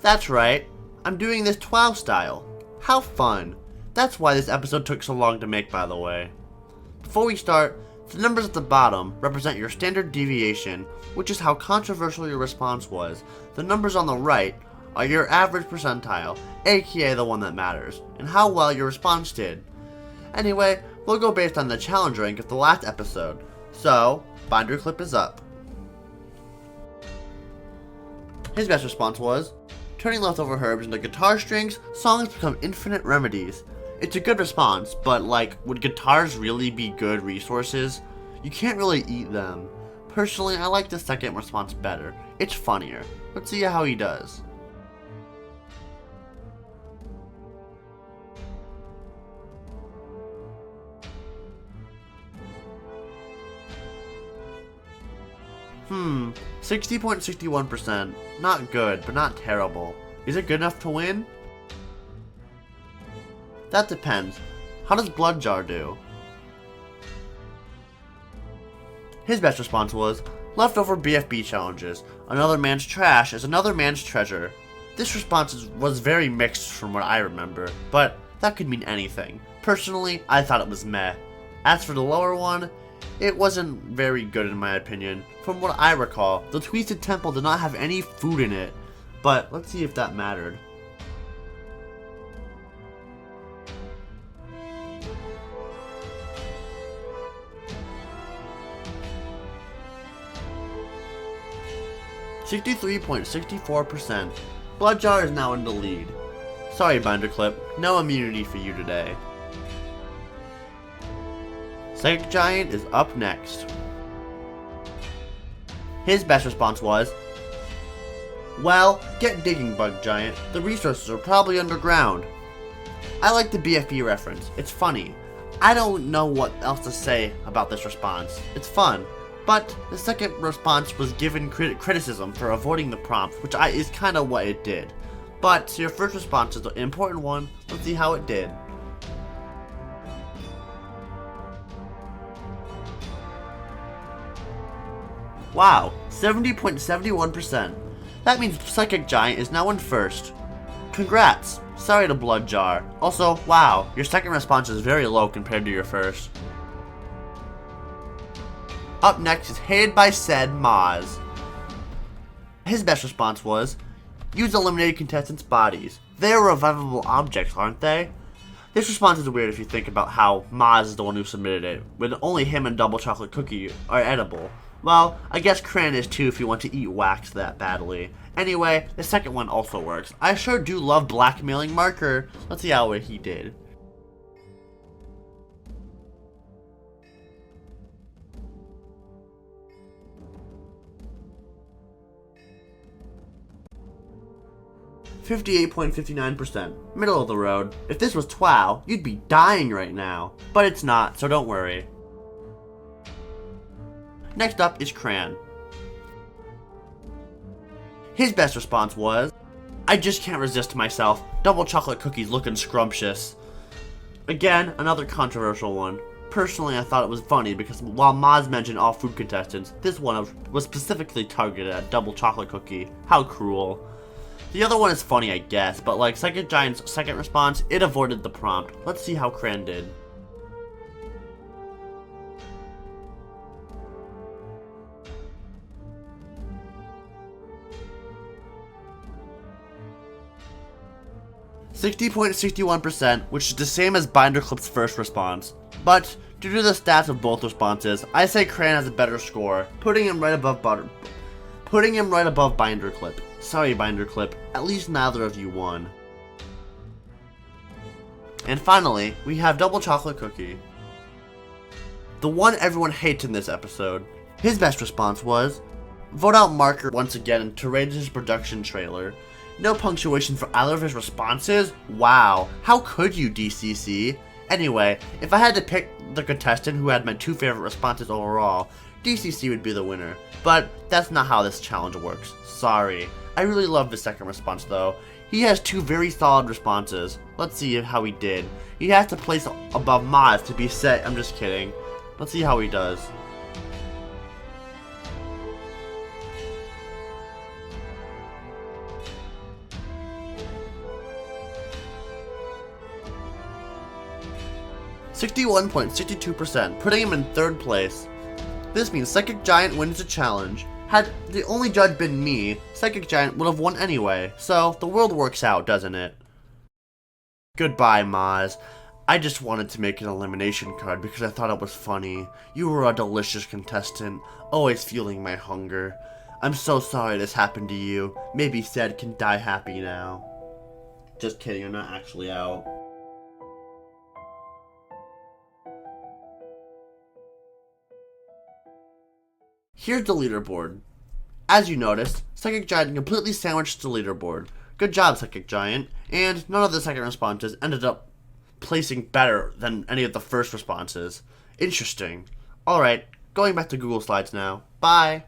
That's right, I'm doing this 12 style. How fun. That's why this episode took so long to make, by the way. Before we start, the numbers at the bottom represent your standard deviation, which is how controversial your response was. The numbers on the right are your average percentile, aka the one that matters, and how well your response did. Anyway, we'll go based on the challenge rank of the last episode. So, binder clip is up. His best response was, turning leftover herbs into guitar strings, songs become infinite remedies. It's a good response, but would guitars really be good resources? You can't really eat them. Personally, I like the second response better. It's funnier. Let's see how he does. Hmm, 60.61%. Not good, but not terrible. Is it good enough to win? That depends. How does Blood Jar do? His best response was, leftover BFB challenges. Another man's trash is another man's treasure. This response was very mixed from what I remember, but that could mean anything. Personally, I thought it was meh. As for the lower one, it wasn't very good in my opinion. From what I recall, the Twisted Temple did not have any food in it, but let's see if that mattered. (63.64%). Blood Jar is now in the lead. Sorry, Binder Clip, no immunity for you today. Psychic Giant is up next. His best response was, well, get digging, Bug Giant. The resources are probably underground. I like the BFB reference. It's funny. I don't know what else to say about this response. It's fun. But the second response was given criticism for avoiding the prompt, which is kind of what it did. But your first response is the important one. Let's see how it did. Wow, 70.71%. That means Psychic Giant is now in first. Congrats. Sorry to Blood Jar. Also, wow, your second response is very low compared to your first. Up next is Hated by Said Maz. His best response was, use eliminated contestants' bodies. They are revivable objects, aren't they? This response is weird if you think about how Maz is the one who submitted it, when only him and Double Chocolate Cookie are edible. Well, I guess Cran is too if you want to eat wax that badly. Anyway, the second one also works. I sure do love blackmailing Marker. Let's see how he did. (58.59%). Middle of the road. If this was TWOW, you'd be dying right now. But it's not, so don't worry. Next up is Cran. His best response was, I just can't resist myself. Double Chocolate Cookies looking scrumptious. Again, another controversial one. Personally, I thought it was funny because while Maz mentioned all food contestants, this one was specifically targeted at Double Chocolate Cookie. How cruel. The other one is funny, I guess, but Psychic Giant's second response, it avoided the prompt. Let's see how Cran did. (60.61%), which is the same as Binder Clip's first response. But due to the stats of both responses, I say Cran has a better score, putting him right above Binder Clip. Sorry, Binder Clip, at least neither of you won. And finally, we have Double Chocolate Cookie. The one everyone hates in this episode. His best response was, vote out Marker once again to rate his production trailer. No punctuation for either of his responses? Wow, how could you, DCC? Anyway, if I had to pick the contestant who had my two favorite responses overall, DCC would be the winner. But that's not how this challenge works. Sorry. I really love the second response though. He has two very solid responses. Let's see how he did. He has to place above Maz to be set. I'm just kidding. Let's see how he does. 61.62%, putting him in 3rd place. This means Psychic Giant wins the challenge. Had the only judge been me, Psychic Giant would have won anyway, so the world works out, doesn't it? Goodbye, Maz. I just wanted to make an elimination card because I thought it was funny. You were a delicious contestant, always fueling my hunger. I'm so sorry this happened to you. Maybe Zed can die happy now. Just kidding, I'm not actually out. Here's the leaderboard. As you noticed, Psychic Giant completely sandwiched the leaderboard. Good job, Psychic Giant. And none of the second responses ended up placing better than any of the first responses. Interesting. Alright, going back to Google Slides now. Bye!